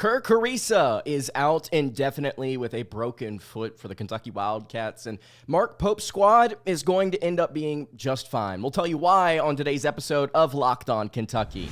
Kerr Kriisa is out indefinitely with a broken foot for the Kentucky Wildcats, and Mark Pope's squad is going to end up being just fine. We'll tell you why on today's episode of Locked On Kentucky.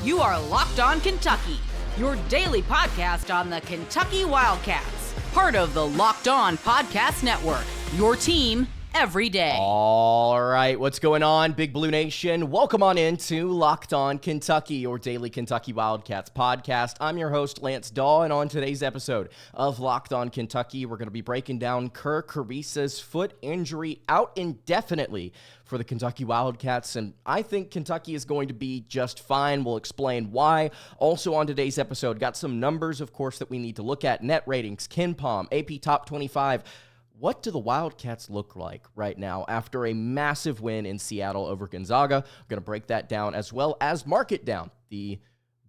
You are Locked On Kentucky, your daily podcast on the Kentucky Wildcats, part of the Locked On Podcast Network, your team every day. All right, what's going on, Big Blue Nation? Welcome on into Locked On Kentucky, your daily Kentucky Wildcats podcast. I'm your host, Lance Dawe, and on today's episode of Locked On Kentucky, we're going to be breaking down Kerr Kriisa's foot injury out indefinitely for the Kentucky Wildcats, and I think Kentucky is going to be just fine. We'll explain why. Also on today's episode, got some numbers, of course, that we need to look at. Net ratings, KenPom, AP Top 25. What do the Wildcats look like right now after a massive win in Seattle over Gonzaga? I'm going to break that down, as well as Mark It Down, the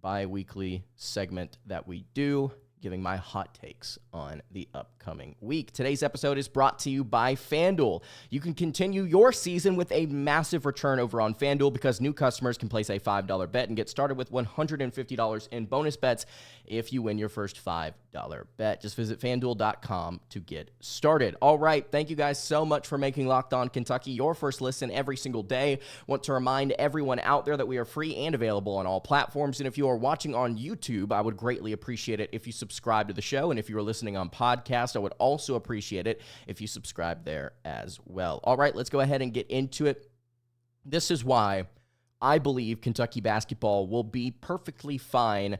bi-weekly segment that we do, giving my hot takes on the upcoming week. Today's episode is brought to you by FanDuel. You can continue your season with a massive return over on FanDuel because new customers can place a $5 bet and get started with $150 in bonus bets if you win your first $5 bet. Just visit FanDuel.com to get started. All right, thank you guys so much for making Locked On Kentucky your first listen every single day. Want to remind everyone out there that we are free and available on all platforms, and if you are watching on YouTube, I would greatly appreciate it if you subscribe to the show, and if you are listening on podcast, I would also appreciate it if you subscribe there as well. All right, let's go ahead and get into it. This is why I believe Kentucky basketball will be perfectly fine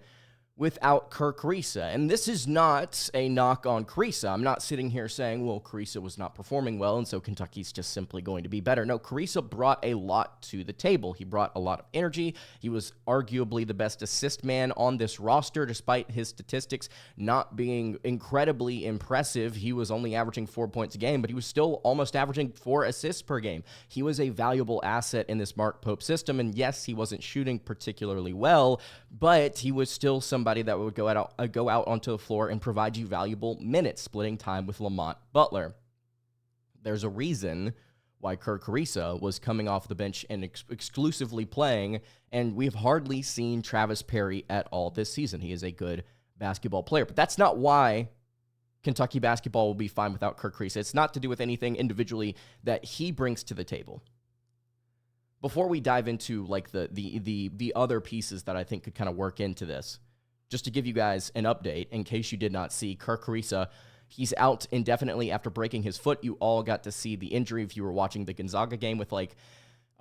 without Kerr Kriisa. And this is not a knock on Kriisa. I'm not sitting here saying, well, Kriisa was not performing well, and so Kentucky's just simply going to be better. No, Kriisa brought a lot to the table. He brought a lot of energy. He was arguably the best assist man on this roster, despite his statistics not being incredibly impressive. He was only averaging 4 points a game, but he was still almost averaging 4 assists per game. He was a valuable asset in this Mark Pope system, and yes, he wasn't shooting particularly well, but he was still somebody that would go out onto the floor and provide you valuable minutes, splitting time with Lamont Butler. There's a reason why Kerr Kriisa was coming off the bench and exclusively playing, and we've hardly seen Travis Perry at all this season. He is a good basketball player, but that's not why Kentucky basketball will be fine without Kerr Kriisa. It's not to do with anything individually that he brings to the table. Before we dive into like the other pieces that I think could kind of work into this, just to give you guys an update, in case you did not see, Kerr Kriisa, he's out indefinitely after breaking his foot. You all got to see the injury if you were watching the Gonzaga game with I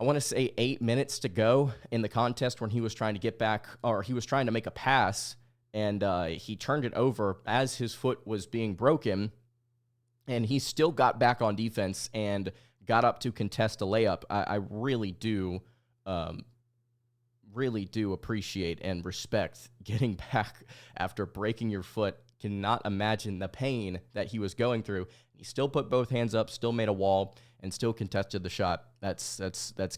want to say 8 minutes to go in the contest when he was trying to get back, or he was trying to make a pass, and he turned it over as his foot was being broken, and he still got back on defense and got up to contest a layup. I really do appreciate and respect getting back after breaking your foot. Cannot imagine the pain that he was going through. He still put both hands up, still made a wall, and still contested the shot. That's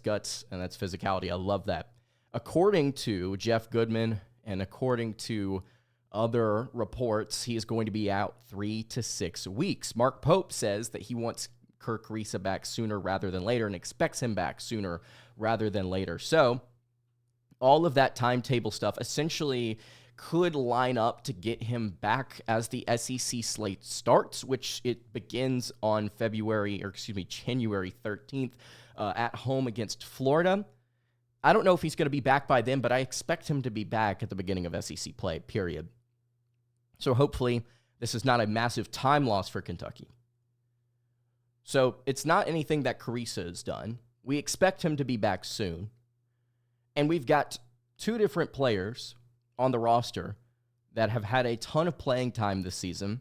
guts, and that's physicality. I love that. According to Jeff Goodman and according to other reports, he is going to be out 3 to 6 weeks. Mark Pope says that he wants Kerr Kriisa back sooner rather than later and expects him back sooner rather than later. So all of that timetable stuff essentially could line up to get him back as the SEC slate starts, which it begins on January 13th at home against Florida. I don't know if he's going to be back by then, but I expect him to be back at the beginning of SEC play, period. So hopefully this is not a massive time loss for Kentucky. So it's not anything that Kriisa has done. We expect him to be back soon. And we've got 2 different players on the roster that have had a ton of playing time this season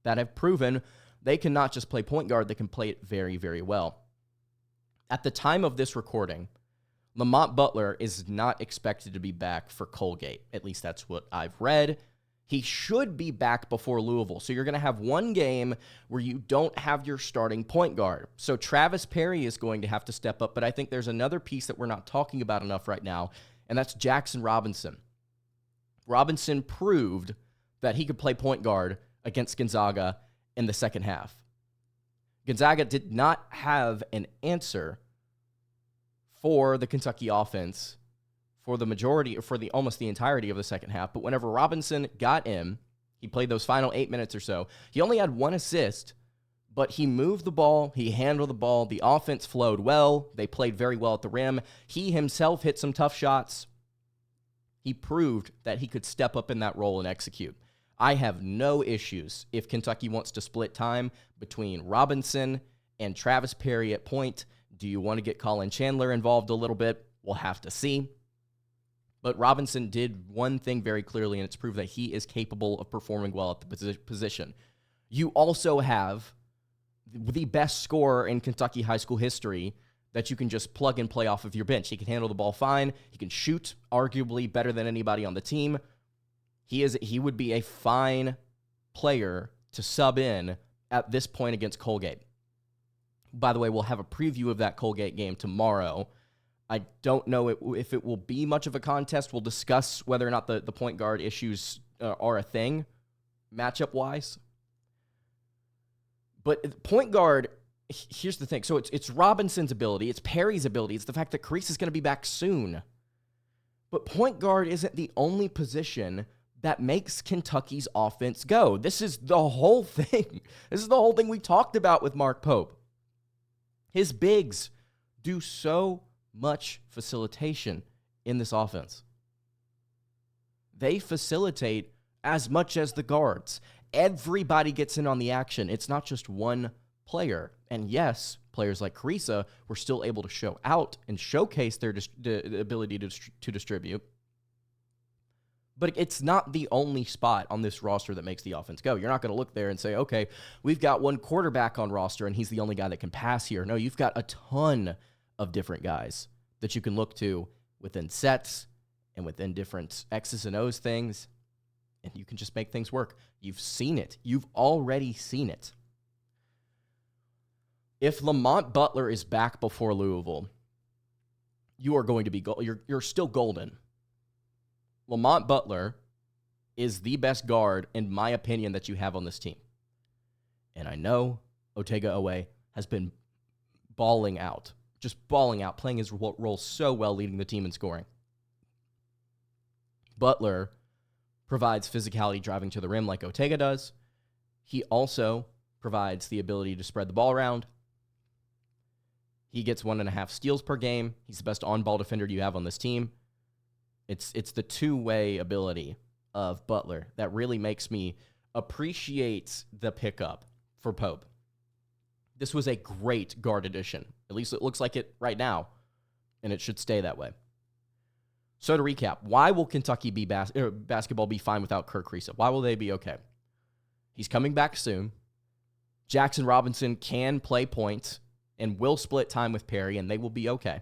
that have proven they can not just play point guard, they can play it very, very well. At the time of this recording, Lamont Butler is not expected to be back for Colgate. At least that's what I've read. He should be back before Louisville. So you're going to have one game where you don't have your starting point guard. So Travis Perry is going to have to step up, but I think there's another piece that we're not talking about enough right now, and that's Jaxson Robinson. Robinson proved that he could play point guard against Gonzaga in the second half. Gonzaga did not have an answer for the Kentucky offense for almost the entirety of the second half. But whenever Robinson got in, he played those final 8 minutes or so. He only had 1 assist, but he moved the ball. He handled the ball. The offense flowed well. They played very well at the rim. He himself hit some tough shots. He proved that he could step up in that role and execute. I have no issues if Kentucky wants to split time between Robinson and Travis Perry at point. Do you want to get Colin Chandler involved a little bit? We'll have to see. But Robinson did one thing very clearly, and it's proved that he is capable of performing well at the position. You also have the best scorer in Kentucky high school history that you can just plug and play off of your bench. He can handle the ball fine. He can shoot arguably better than anybody on the team. He would be a fine player to sub in at this point against Colgate. By the way, we'll have a preview of that Colgate game tomorrow. I don't know if it will be much of a contest. We'll discuss whether or not the point guard issues are a thing, matchup-wise. But point guard, here's the thing. So it's Robinson's ability. It's Perry's ability. It's the fact that Kriisa is going to be back soon. But point guard isn't the only position that makes Kentucky's offense go. This is the whole thing. This is the whole thing we talked about with Mark Pope. His bigs do so much facilitation in this offense. They facilitate as much as the guards. Everybody gets in on the action. It's not just one player. And yes, players like Kriisa were still able to show out and showcase their ability to distribute. But it's not the only spot on this roster that makes the offense go. You're not going to look there and say, okay, we've got one quarterback on roster and he's the only guy that can pass here. No, you've got a ton of different guys that you can look to within sets and within different X's and O's things, and you can just make things work. You've seen it. You've already seen it. If Lamont Butler is back before Louisville, you are going to be you're still golden. Lamont Butler is the best guard, in my opinion, that you have on this team. And I know Otega-Oweh has been balling out, playing his role so well, leading the team in scoring. Butler provides physicality driving to the rim like Otega does. He also provides the ability to spread the ball around. He gets 1.5 steals per game. He's the best on-ball defender you have on this team. It's the two-way ability of Butler that really makes me appreciate the pickup for Pope. This was a great guard addition. At least it looks like it right now, and it should stay that way. So to recap, why will Kentucky basketball be fine without Kerr Kriisa? Why will they be okay? He's coming back soon. Jaxson Robinson can play point and will split time with Perry, and they will be okay.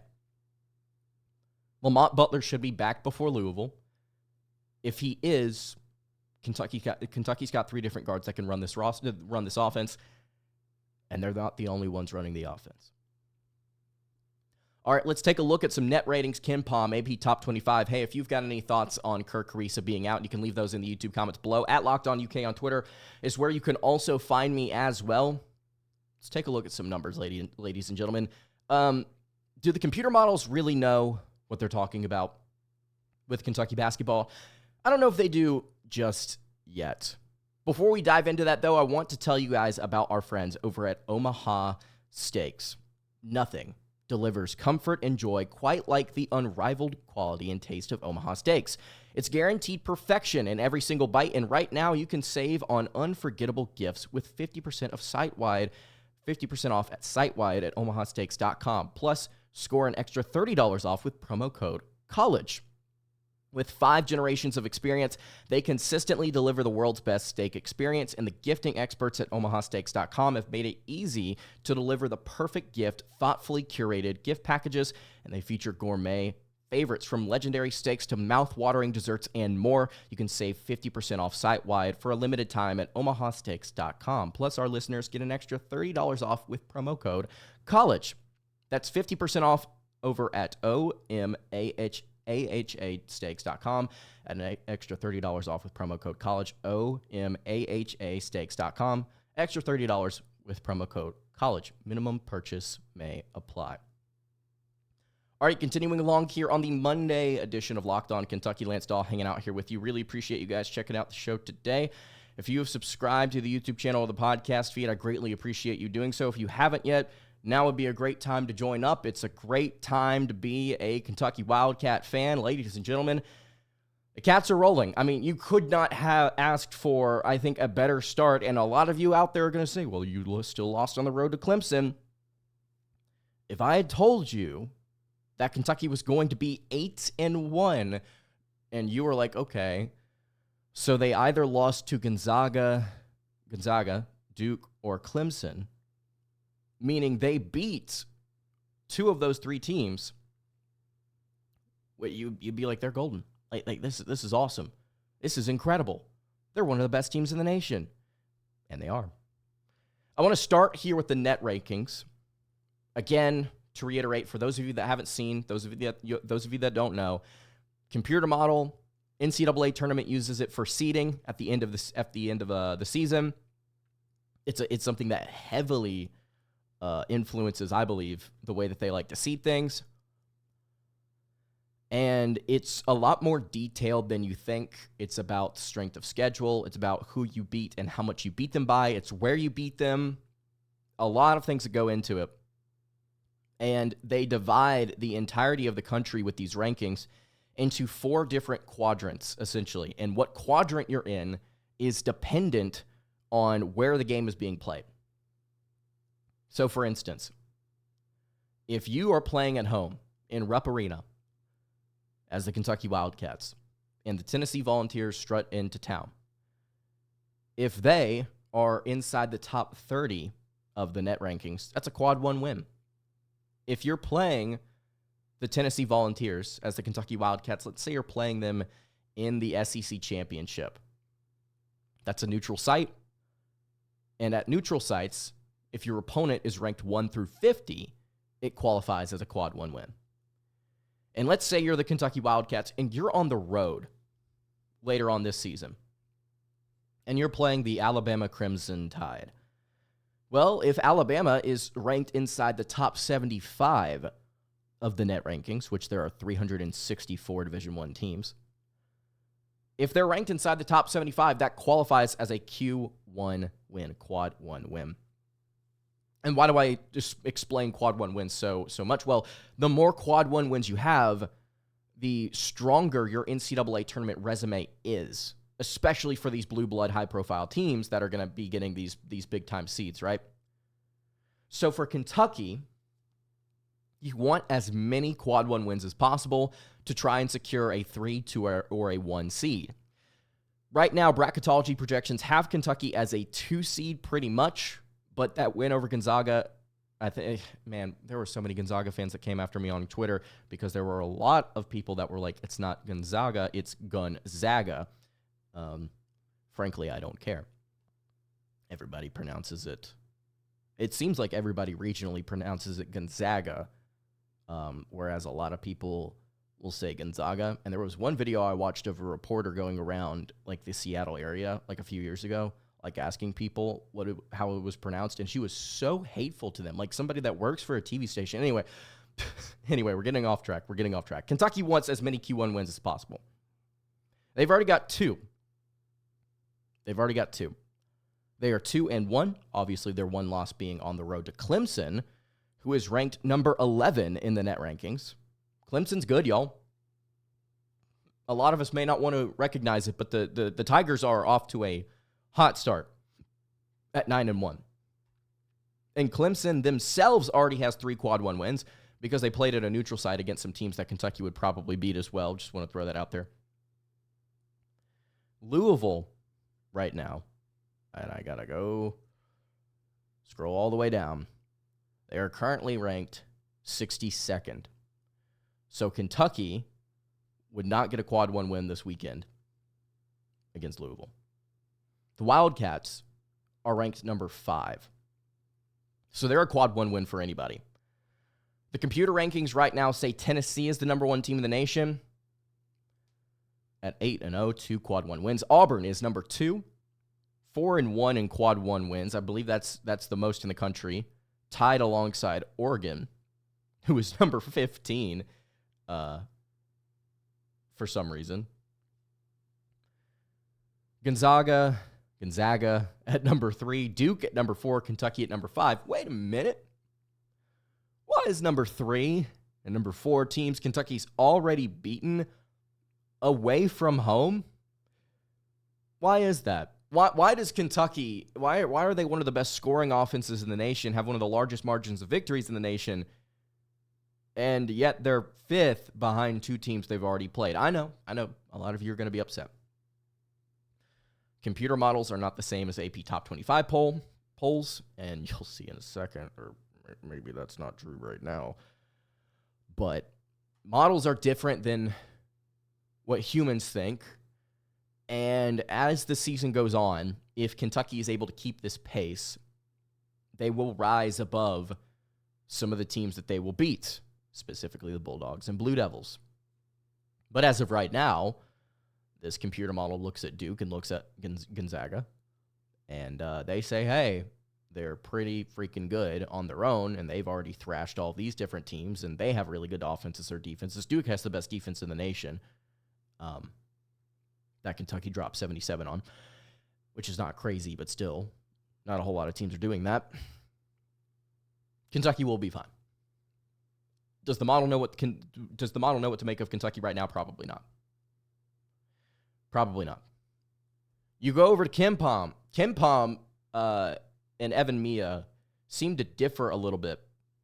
Lamont Butler should be back before Louisville. If he is, Kentucky's got 3 different guards that can run this offense, and they're not the only ones running the offense. All right, let's take a look at some net ratings. KenPom, AP Top 25. Hey, if you've got any thoughts on Kerr Kriisa being out, you can leave those in the YouTube comments below. At LockedOnUK on Twitter is where you can also find me as well. Let's take a look at some numbers, ladies and gentlemen. Do the computer models really know what they're talking about with Kentucky basketball? I don't know if they do just yet. Before we dive into that, though, I want to tell you guys about our friends over at Omaha Steaks. Nothing delivers comfort and joy quite like the unrivaled quality and taste of Omaha Steaks. It's guaranteed perfection in every single bite, and right now you can save on unforgettable gifts with 50% off at site-wide at omahasteaks.com. Plus, score an extra $30 off with promo code COLLEGE. With 5 generations of experience, they consistently deliver the world's best steak experience, and the gifting experts at omahasteaks.com have made it easy to deliver the perfect gift, thoughtfully curated gift packages, and they feature gourmet favorites from legendary steaks to mouth-watering desserts and more. You can save 50% off site-wide for a limited time at omahasteaks.com. Plus, our listeners get an extra $30 off with promo code COLLEGE. That's 50% off over at omahasteaks.com and an extra $30 off with promo code COLLEGE, omahasteaks.com. Extra $30 with promo code COLLEGE. Minimum purchase may apply. All right, continuing along here on the Monday edition of Locked On Kentucky. Lance Dawe hanging out here with you. Really appreciate you guys checking out the show today. If you have subscribed to the YouTube channel or the podcast feed, I greatly appreciate you doing so. If you haven't yet, now would be a great time to join up. It's a great time to be a Kentucky Wildcat fan. Ladies and gentlemen, the Cats are rolling. I mean, you could not have asked for, I think, a better start. And a lot of you out there are going to say, well, you still lost on the road to Clemson. If I had told you that Kentucky was going to be 8-1, and you were like, okay, so they either lost to Gonzaga, Duke, or Clemson, meaning they beat two of those three teams, you'd be like, they're golden. Like this is awesome. This is incredible. They're one of the best teams in the nation. And they are. I want to start here with the net rankings. Again, to reiterate, for those of you that haven't seen, those of you that don't know, computer model, NCAA tournament uses it for seeding at the end of the season. It's something that heavily influences, I believe, the way that they like to seed things. And it's a lot more detailed than you think. It's about strength of schedule. It's about who you beat and how much you beat them by. It's where you beat them. A lot of things that go into it. And they divide the entirety of the country with these rankings into 4 different quadrants, essentially. And what quadrant you're in is dependent on where the game is being played. So, for instance, if you are playing at home in Rupp Arena as the Kentucky Wildcats and the Tennessee Volunteers strut into town, if they are inside the top 30 of the net rankings, that's a quad 1 win. If you're playing the Tennessee Volunteers as the Kentucky Wildcats, let's say you're playing them in the SEC Championship, that's a neutral site. And at neutral sites, if your opponent is ranked 1 through 50, it qualifies as a quad 1 win. And let's say you're the Kentucky Wildcats and you're on the road later on this season, and you're playing the Alabama Crimson Tide. Well, if Alabama is ranked inside the top 75 of the net rankings, which there are 364 Division I teams, if they're ranked inside the top 75, that qualifies as a Q1 win, quad 1 win. And why do I just explain quad 1 wins so much? Well, the more quad 1 wins you have, the stronger your NCAA tournament resume is, especially for these blue blood high-profile teams that are going to be getting these big-time seeds, right? So for Kentucky, you want as many quad 1 wins as possible to try and secure a 3, 2, or a 1 seed. Right now, bracketology projections have Kentucky as a 2 seed pretty much, but that win over Gonzaga, there were so many Gonzaga fans that came after me on Twitter because there were a lot of people that were like, it's not Gonzaga, it's Gonzaga. Frankly, I don't care. Everybody pronounces it. It seems like everybody regionally pronounces it Gonzaga, whereas a lot of people will say Gonzaga. And there was one video I watched of a reporter going around like the Seattle area like a few years ago, like asking people how it was pronounced, and she was so hateful to them, like somebody that works for a TV station. Anyway, we're getting off track. Kentucky wants as many Q1 wins as possible. They've already got 2. They are 2-1. Obviously, their one loss being on the road to Clemson, who is ranked number 11 in the net rankings. Clemson's good, y'all. A lot of us may not want to recognize it, but the Tigers are off to a hot start at 9-1. And Clemson themselves already has 3 quad 1 wins because they played at a neutral site against some teams that Kentucky would probably beat as well. Just want to throw that out there. Louisville right now, and I gotta go scroll all the way down. They are currently ranked 62nd. So Kentucky would not get a quad 1 win this weekend against Louisville. The Wildcats are ranked number 5. So they're a quad 1 win for anybody. The computer rankings right now say Tennessee is the number 1 team in the nation at 8-0, 2 quad 1 wins. Auburn is number 2, 4-1 in quad 1 wins. I believe that's the most in the country, tied alongside Oregon. who is number 15 for some reason. Gonzaga at number 3, Duke at number 4, Kentucky at number 5. Wait a minute. Why is number 3 and number 4 teams Kentucky's already beaten away from home? Why is that? Why does Kentucky, why are they one of the best scoring offenses in the nation, have one of the largest margins of victories in the nation, and yet they're 5th behind 2 teams they've already played? I know. A lot of you are going to be upset. Computer models are not the same as AP Top 25 polls, and you'll see in a second, or maybe that's not true right now. But models are different than what humans think. And as the season goes on, if Kentucky is able to keep this pace, they will rise above some of the teams that they will beat, specifically the Bulldogs and Blue Devils. But as of right now, this computer model looks at Duke and looks at Gonzaga, and they say, hey, they're pretty freaking good on their own, and they've already thrashed all these different teams, and they have really good offenses or defenses. Duke has the best defense in the nation. That Kentucky dropped 77 on, which is not crazy, but still, not a whole lot of teams are doing that. Kentucky will be fine. Does the model know what to make of Kentucky right now? Probably not. Probably not. You go over to KenPom. KenPom and Evan Mia seem to differ a little bit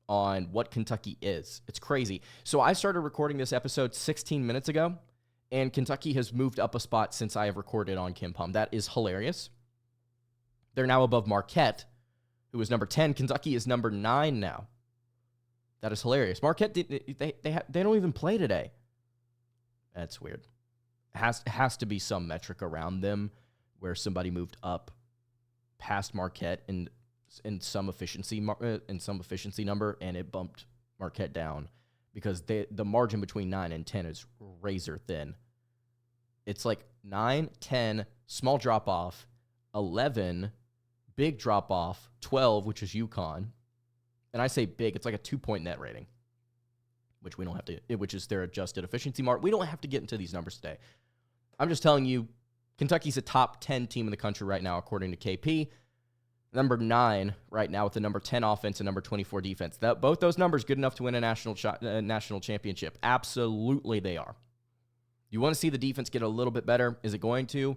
on what Kentucky is. It's crazy. So I started recording this episode 16 minutes ago, and Kentucky has moved up a spot since I have recorded on KenPom. That is hilarious. They're now above Marquette, who is number 10. Kentucky is number 9 now. That is hilarious. Marquette, they don't even play today. That's weird. Has to be some metric around them where somebody moved up past Marquette in some efficiency number, and it bumped Marquette down because the margin between 9 and 10 is razor thin. It's like 9, 10, small drop off, 11, big drop off, 12, which is UConn. And I say big, it's like a 2-point net rating, which we don't have to, which is their adjusted efficiency mark. We don't have to get into these numbers today. I'm just telling you, Kentucky's a top 10 team in the country right now, according to KP. Number 9 right now with the number 10 offense and number 24 defense. Both those numbers good enough to win a national championship. Absolutely they are. You want to see the defense get a little bit better? Is it going to?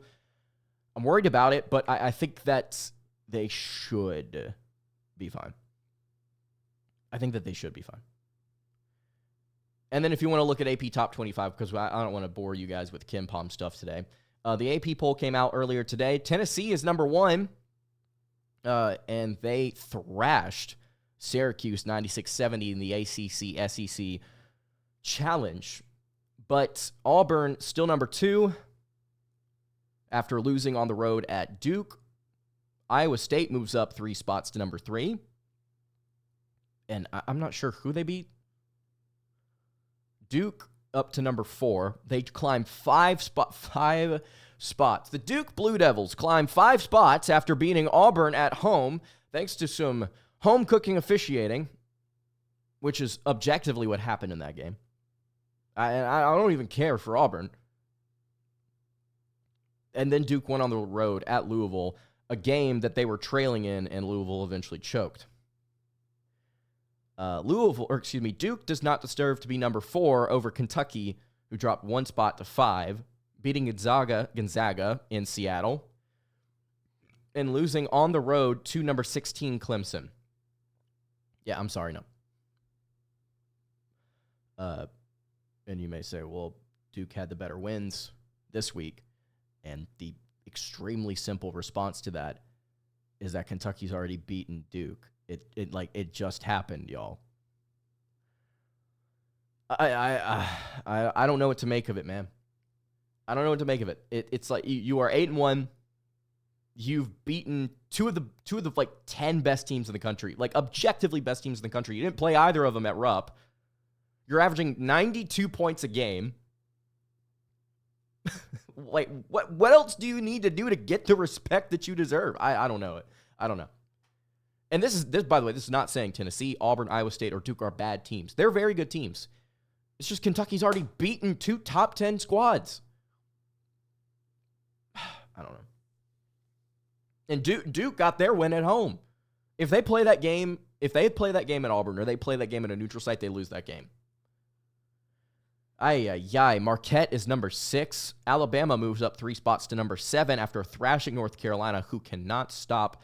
I'm worried about it, but I think that they should be fine. I think that they should be fine. And then if you want to look at AP Top 25, because I don't want to bore you guys with KenPom stuff today. The AP poll came out earlier today. Tennessee is number 1, and they thrashed Syracuse 96-70 in the ACC SEC Challenge. But Auburn still number 2 after losing on the road at Duke. Iowa State moves up 3 spots to number 3. And I'm not sure who they beat. Duke up to number 4. They climb 5 spots. The Duke Blue Devils climb 5 spots after beating Auburn at home, thanks to some home cooking officiating, which is objectively what happened in that game. I don't even care for Auburn. And then Duke went on the road at Louisville, a game that they were trailing in, and Louisville eventually choked. Duke does not deserve to be number 4 over Kentucky, who dropped 1 spot to 5, beating Gonzaga in Seattle, and losing on the road to number 16 Clemson. Yeah, I'm sorry, no. And you may say, well, Duke had the better wins this week, and the extremely simple response to that is that Kentucky's already beaten Duke. It just happened, y'all. I don't know what to make of it, man. I don't know what to make of it. It's like you are 8-1. You've beaten two of the like 10 best teams in the country, like objectively best teams in the country. You didn't play either of them at Rupp. You're averaging 92 points a game. Like what else do you need to do to get the respect that you deserve? I don't know it. I don't know. And this, by the way, this is not saying Tennessee, Auburn, Iowa State, or Duke are bad teams. They're very good teams. It's just Kentucky's already beaten 2 top 10 squads. I don't know. And Duke got their win at home. If they play that game at Auburn or they play that game at a neutral site, they lose that game. Marquette is number 6. Alabama moves up 3 spots to number 7 after thrashing North Carolina, who cannot stop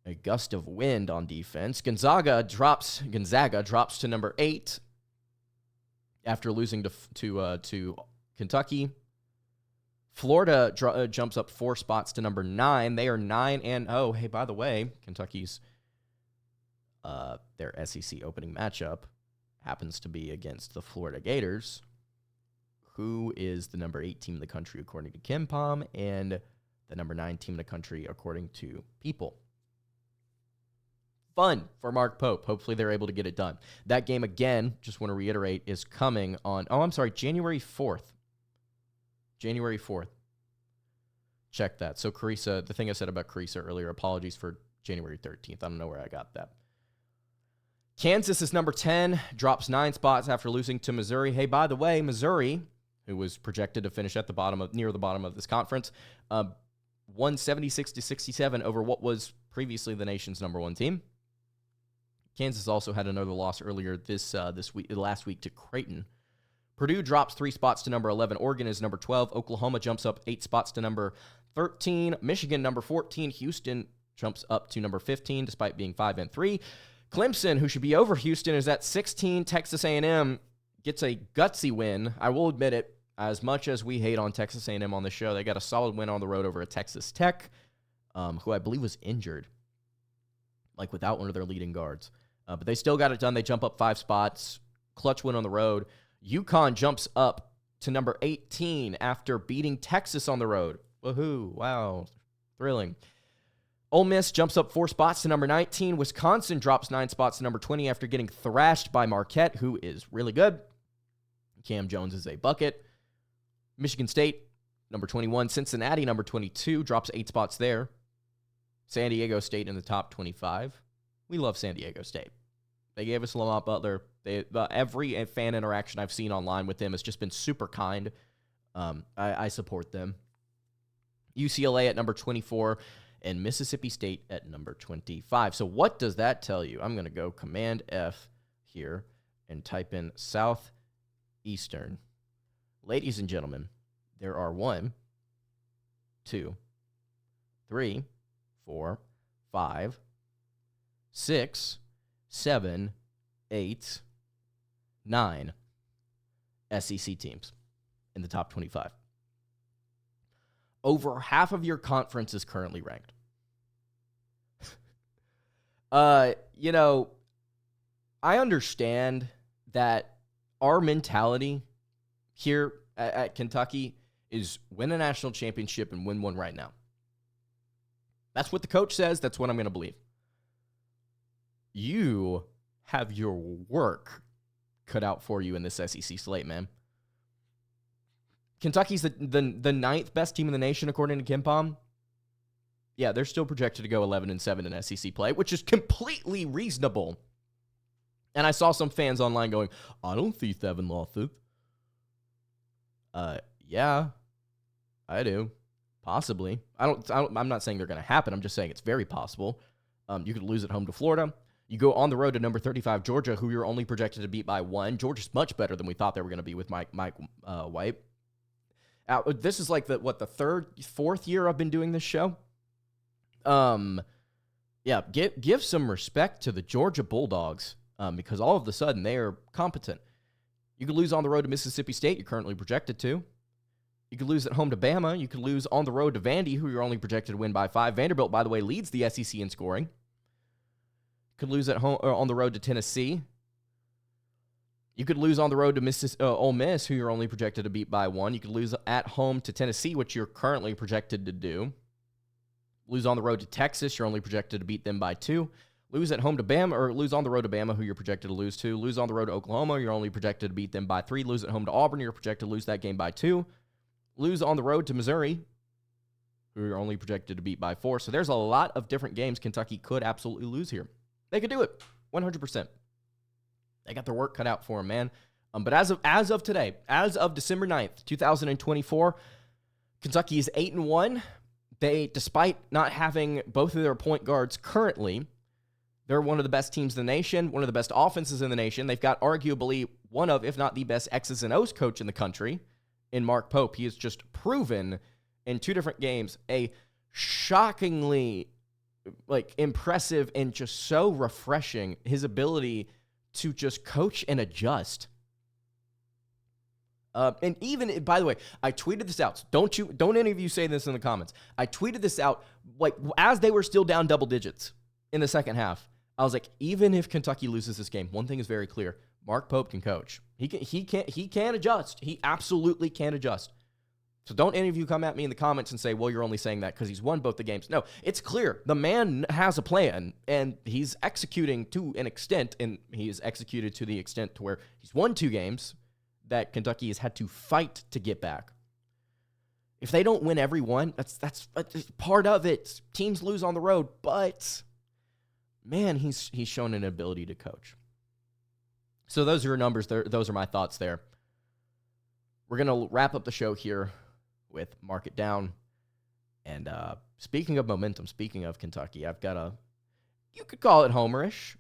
a gust of wind on defense. Gonzaga drops to number 8 after losing to Kentucky. Florida jumps up 4 spots to number 9. They are 9-0. Hey, by the way, Kentucky's their SEC opening matchup happens to be against the Florida Gators, who is the number 8 team in the country according to KenPom and the number 9 team in the country according to People. Fun for Mark Pope. Hopefully they're able to get it done. That game, again, just want to reiterate, is coming on, January 4th. January 4th. Check that. So Kriisa, the thing I said about Kriisa earlier, apologies for January 13th. I don't know where I got that. Kansas is number 10, drops 9 spots after losing to Missouri. Hey, by the way, Missouri, who was projected to finish at near the bottom of this conference, won 76-67 over what was previously the nation's number 1 team. Kansas also had another loss earlier last week to Creighton. Purdue drops 3 spots to number 11. Oregon is number 12. Oklahoma jumps up 8 spots to number 13. Michigan, number 14. Houston jumps up to number 15, despite being 5-3. Clemson, who should be over Houston, is at 16. Texas A&M gets a gutsy win. I will admit it, as much as we hate on Texas A&M on the show, they got a solid win on the road over a Texas Tech, who I believe was injured, without one of their leading guards. But they still got it done. They jump up 5 spots. Clutch win on the road. UConn jumps up to number 18 after beating Texas on the road. Woohoo. Wow. Thrilling. Ole Miss jumps up 4 spots to number 19. Wisconsin drops 9 spots to number 20 after getting thrashed by Marquette, who is really good. Cam Jones is a bucket. Michigan State, number 21. Cincinnati, number 22, drops 8 spots there. San Diego State in the top 25. We love San Diego State. They gave us Lamont Butler. Every fan interaction I've seen online with them has just been super kind. I support them. UCLA at number 24 and Mississippi State at number 25. So what does that tell you? I'm going to go Command F here and type in Southeastern. Ladies and gentlemen, there are 1, 2, 3, 4, 5, 6, 7, 8, 9 SEC teams in the top 25. Over half of your conference is currently ranked. I understand that our mentality here at Kentucky is win a national championship and win one right now. That's what the coach says. That's what I'm going to believe. You have your work cut out for you in this SEC slate, man. Kentucky's the 9th best team in the nation, according to KenPom. Yeah, they're still projected to go 11-7 in SEC play, which is completely reasonable. And I saw some fans online going, I don't see 7 losses. Yeah, I do. Possibly. I'm not saying they're going to happen. I'm just saying it's very possible. You could lose at home to Florida. You go on the road to number 35, Georgia, who you're only projected to beat by 1. Georgia's much better than we thought they were going to be with Mike White. This is like the 4th year I've been doing this show. Yeah, give some respect to the Georgia Bulldogs because all of a sudden they are competent. You could lose on the road to Mississippi State, you're currently projected to. You could lose at home to Bama. You could lose on the road to Vandy, who you're only projected to win by 5. Vanderbilt, by the way, leads the SEC in scoring. Could lose at home or on the road to Tennessee. You could lose on the road to Ole Miss, who you're only projected to beat by 1. You could lose at home to Tennessee, which you're currently projected to do. Lose on the road to Texas, you're only projected to beat them by 2. Lose at home to Bama, or lose on the road to Bama, who you're projected to lose to. Lose on the road to Oklahoma, you're only projected to beat them by 3. Lose at home to Auburn, you're projected to lose that game by 2. Lose on the road to Missouri, who are only projected to beat by 4. So there's a lot of different games Kentucky could absolutely lose here. They could do it 100%. They got their work cut out for them, man. But as of today, as of December 9th, 2024, Kentucky is 8-1. They, despite not having both of their point guards currently, they're one of the best teams in the nation, one of the best offenses in the nation. They've got arguably one of, if not the best X's and O's coach in the country in Mark Pope. He has just proven in 2 different games a shockingly impressive and just so refreshing his ability to just coach and adjust. And even, by the way, I tweeted this out. Don't any of you say this in the comments. I tweeted this out as they were still down double digits in the second half. I was like, even if Kentucky loses this game, one thing is very clear: Mark Pope can coach. He can adjust. He absolutely can adjust. So don't any of you come at me in the comments and say, well, you're only saying that because he's won both the games. No, it's clear. The man has a plan, and he's executing to an extent, and he is executed to the extent to where he's won 2 games that Kentucky has had to fight to get back. If they don't win every one, that's part of it. Teams lose on the road, but man, he's shown an ability to coach. So those are your numbers there. Those are my thoughts there. We're going to wrap up the show here with Mark It Down. And speaking of momentum, speaking of Kentucky, I've got you could call it homerish.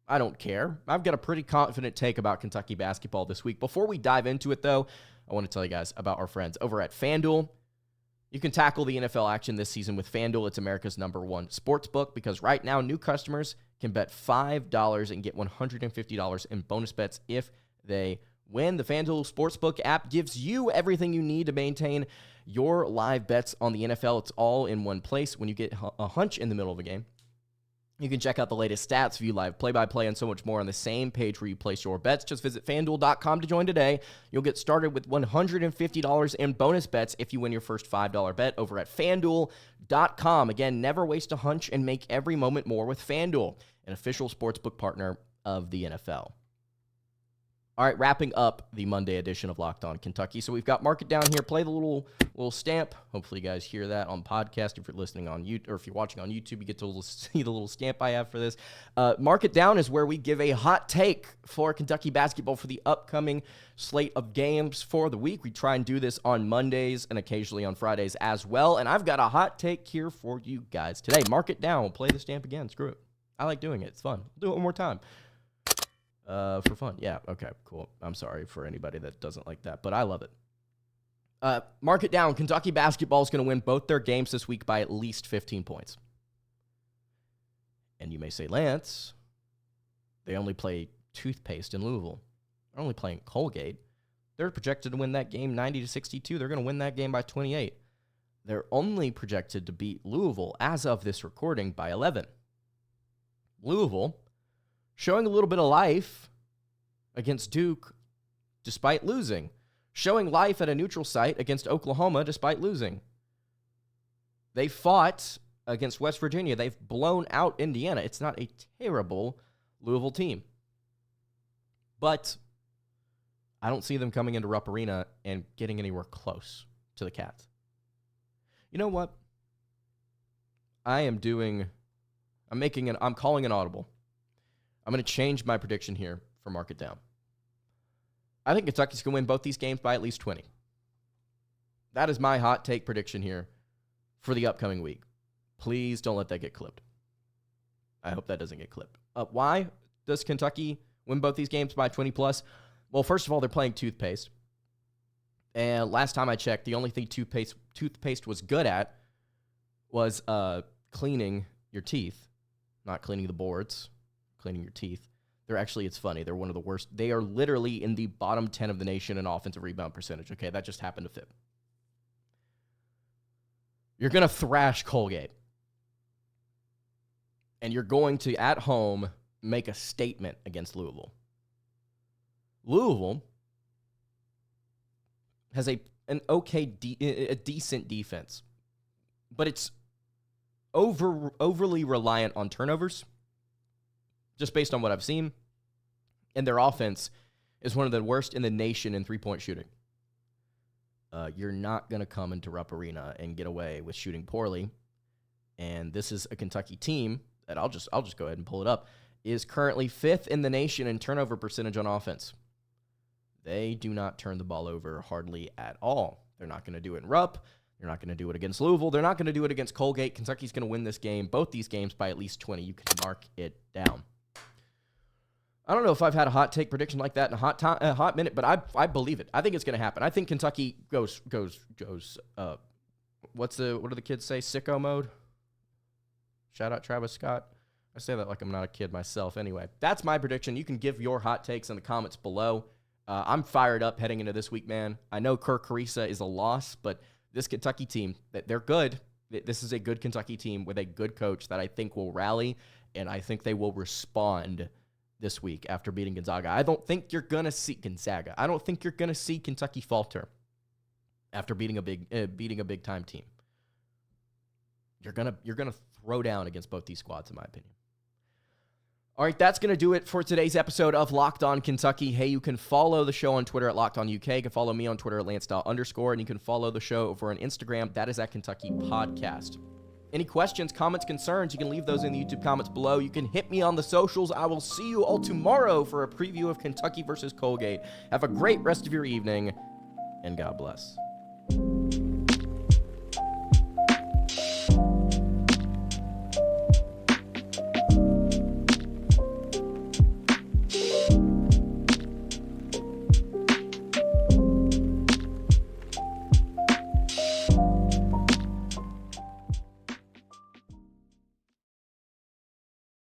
I don't care. I've got a pretty confident take about Kentucky basketball this week. Before we dive into it, though, I want to tell you guys about our friends over at FanDuel. You can tackle the NFL action this season with FanDuel. It's America's #1 sports book, because right now new customers can bet $5 and get $150 in bonus bets if they win. The FanDuel Sportsbook app gives you everything you need to maintain your live bets on the NFL. It's all in one place. When you get a hunch in the middle of a game, you can check out the latest stats, view live play-by-play, and so much more on the same page where you place your bets. Just visit FanDuel.com to join today. You'll get started with $150 in bonus bets if you win your first $5 bet over at FanDuel.com. Again, never waste a hunch and make every moment more with FanDuel, an official sportsbook partner of the NFL. All right, wrapping up the Monday edition of Locked On Kentucky. So we've got Mark It Down here. Play the little stamp. Hopefully you guys hear that on podcast. If you're listening on YouTube, or if you're watching on YouTube, you get to see the little stamp I have for this. Mark It Down is where we give a hot take for Kentucky basketball for the upcoming slate of games for the week. We try and do this on Mondays and occasionally on Fridays as well. And I've got a hot take here for you guys today. Mark It Down. We'll play the stamp again. Screw it. I like doing it. It's fun. We'll do it one more time. For fun. Yeah, okay, cool. I'm sorry for anybody that doesn't like that, but I love it. Mark it down. Kentucky basketball is going to win both their games this week by at least 15 points. And you may say, Lance, they only play toothpaste in Louisville. They're only playing Colgate. They're projected to win that game 90-62. They're going to win that game by 28. They're only projected to beat Louisville, as of this recording, by 11. Louisville showing a little bit of life against Duke despite losing. Showing life at a neutral site against Oklahoma despite losing. They fought against West Virginia. They've blown out Indiana. It's not a terrible Louisville team. But I don't see them coming into Rupp Arena and getting anywhere close to the Cats. You know what? I'm calling an audible. I'm going to change my prediction here for Mark It Down. I think Kentucky's going to win both these games by at least 20. That is my hot take prediction here for the upcoming week. Please don't let that get clipped. I hope that doesn't get clipped. Why does Kentucky win both these games by 20 plus? Well, first of all, they're playing toothpaste. And last time I checked, the only thing toothpaste was good at was cleaning your teeth, not cleaning the boards. Cleaning your teeth. It's funny. They're one of the worst. They are literally in the bottom 10 of the nation in offensive rebound percentage. Okay, that just happened to fit. You're going to thrash Colgate. And you're going to, at home, make a statement against Louisville. Louisville has a decent defense. But it's overly reliant on turnovers. Just based on what I've seen. And their offense is one of the worst in the nation in three-point shooting. You're not going to come into Rupp Arena and get away with shooting poorly. And this is a Kentucky team that I'll just go ahead and pull it up, is currently 5th in the nation in turnover percentage on offense. They do not turn the ball over hardly at all. They're not going to do it in Rupp. They're not going to do it against Louisville. They're not going to do it against Colgate. Kentucky's going to win this game, both these games, by at least 20. You can mark it down. I don't know if I've had a hot take prediction like that in a hot minute, but I believe it. I think it's going to happen. I think Kentucky goes. What do the kids say? Sicko mode. Shout out Travis Scott. I say that like I'm not a kid myself. Anyway, that's my prediction. You can give your hot takes in the comments below. I'm fired up heading into this week, man. I know Kerr Kriisa is a loss, but this Kentucky team, they're good. This is a good Kentucky team with a good coach that I think will rally, and I think they will respond this week after beating Gonzaga. I don't think you're going to see Gonzaga. I don't think you're going to see Kentucky falter after beating a big time team. You're going to throw down against both these squads, in my opinion. All right, that's going to do it for today's episode of Locked On Kentucky. Hey, you can follow the show on Twitter at Locked On UK. You can follow me on Twitter at Lance_, and you can follow the show over on Instagram. That is at Kentucky Podcast. Any questions, comments, concerns, you can leave those in the YouTube comments below. You can hit me on the socials. I will see you all tomorrow for a preview of Kentucky versus Colgate. Have a great rest of your evening, and God bless.